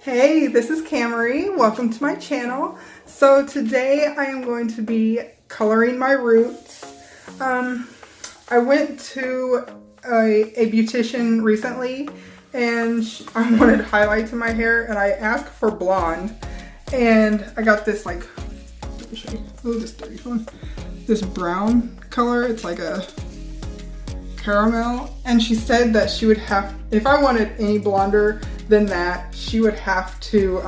Hey, this is Camry. Welcome to my channel. So today I am going to be coloring my roots. I went to a beautician recently and I wanted highlights in my hair and I asked for blonde and I got this let me show you. Oh, this dirty one. This brown color. It's like a caramel, and she said that she would have, if I wanted any blonder than that, she would have to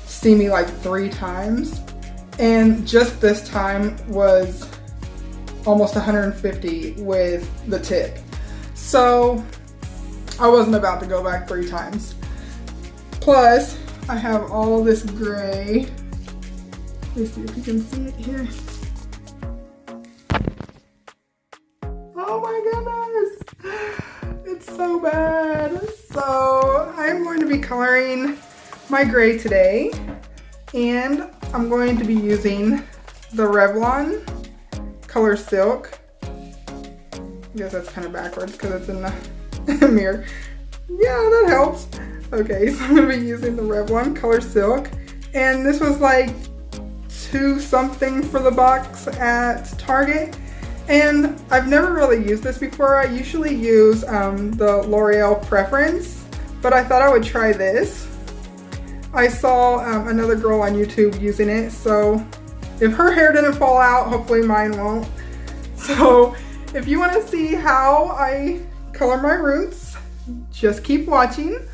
see me like 3 times, and just this time was almost 150 with the tip. So I wasn't about to go back 3 times. Plus I have all this gray. Let me see if you can see it here. Oh my goodness, it's so bad. So I'm going to be coloring my gray today, and I'm going to be using the Revlon Colorsilk. I guess that's kind of backwards because it's in the mirror. Yeah, that helps. Okay, so I'm going to be using the Revlon Colorsilk, and this was like $2 something for the box at Target. And I've never really used this before. I usually use the L'Oreal Preference, but I thought I would try this. I saw another girl on YouTube using it, so if her hair didn't fall out, hopefully mine won't. So if you want to see how I color my roots, just keep watching.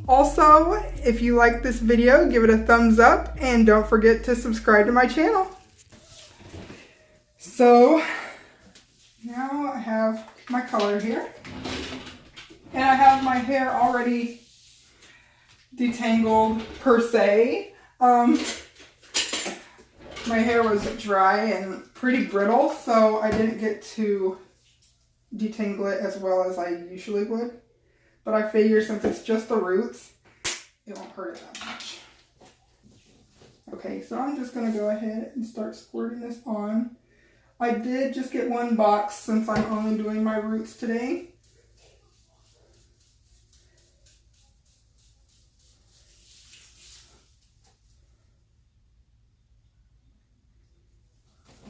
Also, if you like this video, give it a thumbs up and don't forget to subscribe to my channel. So now I have my color here, and I have my hair already detangled per se. My hair was dry and pretty brittle, so I didn't get to detangle it as well as I usually would. But I figure since it's just the roots, it won't hurt it that much. Okay, so I'm just going to go ahead and start squirting this on. I did just get 1 box since I'm only doing my roots today.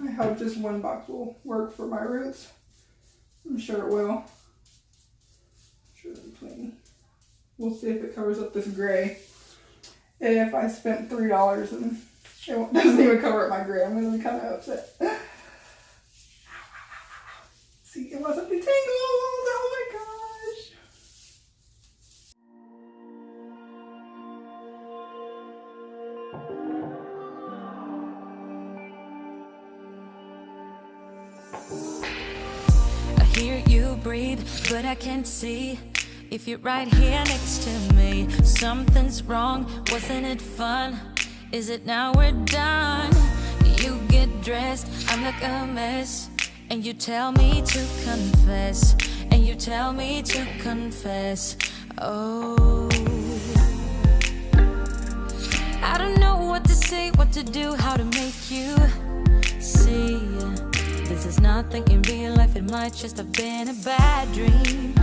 I hope just 1 box will work for my roots. I'm sure it will. Sure it'll be plenty. We'll see if it covers up this gray. If I spent $3 and it doesn't even cover up my gray, I'm going to be kind of upset. See, it wasn't detangled. Oh my gosh. I hear you breathe, but I can't see if you're right here next to me. Something's wrong, wasn't it fun? Is it now we're done? You get dressed, I'm like a mess, and you tell me to confess, and you tell me to confess. Oh, I don't know what to say, what to do, how to make you see. This is nothing in real life, it might just have been a bad dream.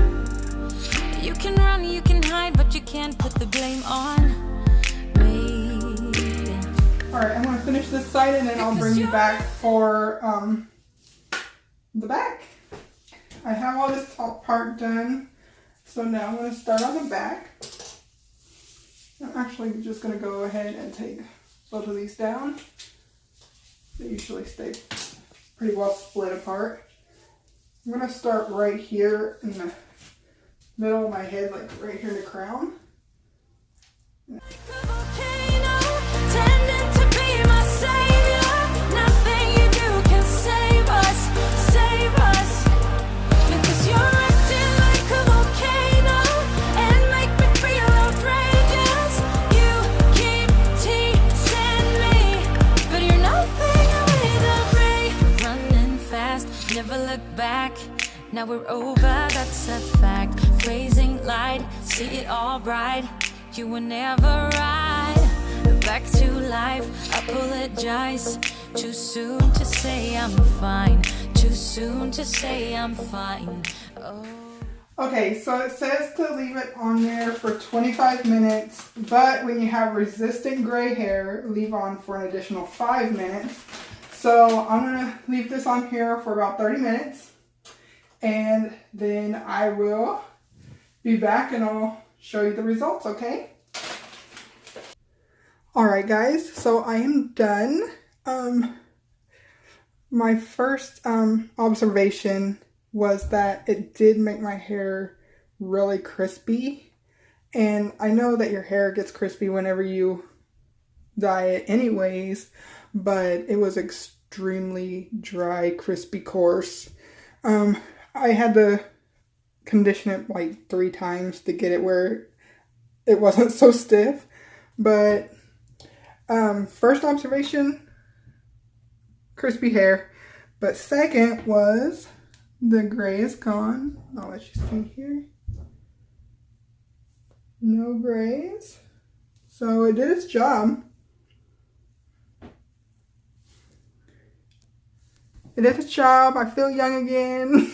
You can run, you can hide, but you can't put the blame on me. Alright, I'm going to finish this side and then I'll bring you back for the back. I have all this top part done, so now I'm going to start on the back. I'm actually just going to go ahead and take both of these down. They usually stay pretty well split apart. I'm going to start right here in the middle of my head, like right here in the crown. Never look back, now we're over, that's a fact. Phrasing light, see it all bright. You were never right. Back to life, apologize. Too soon to say I'm fine. Too soon to say I'm fine. Oh. Okay, so it says to leave it on there for 25 minutes, but when you have resistant gray hair, leave on for an additional 5 minutes. So I'm gonna leave this on here for about 30 minutes, and then I will be back and I'll show you the results, okay? Alright guys, so I am done. My first observation was that it did make my hair really crispy, and I know that your hair gets crispy whenever you dye it anyways, but it was extremely dry, crispy, coarse. I had to condition it like 3 times to get it where it wasn't so stiff, but first observation, crispy hair, but second was the gray is gone. I'll let you see here. No grays. So it did its job. It did its job. I feel young again.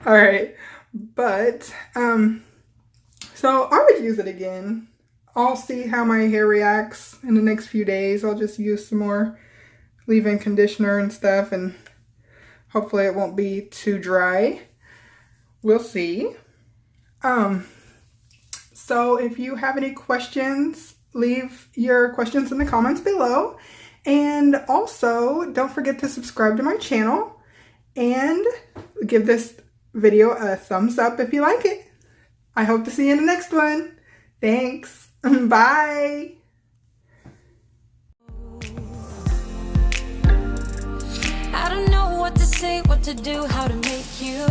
Alright. But, so I would use it again. I'll see how my hair reacts in the next few days. I'll just use some more leave-in conditioner and stuff, and hopefully it won't be too dry. We'll see. So if you have any questions, leave your questions in the comments below. And also, don't forget to subscribe to my channel and give this video a thumbs up if you like it. I hope to see you in the next one. Thanks. Bye. I don't know what to say, what to do, how to make you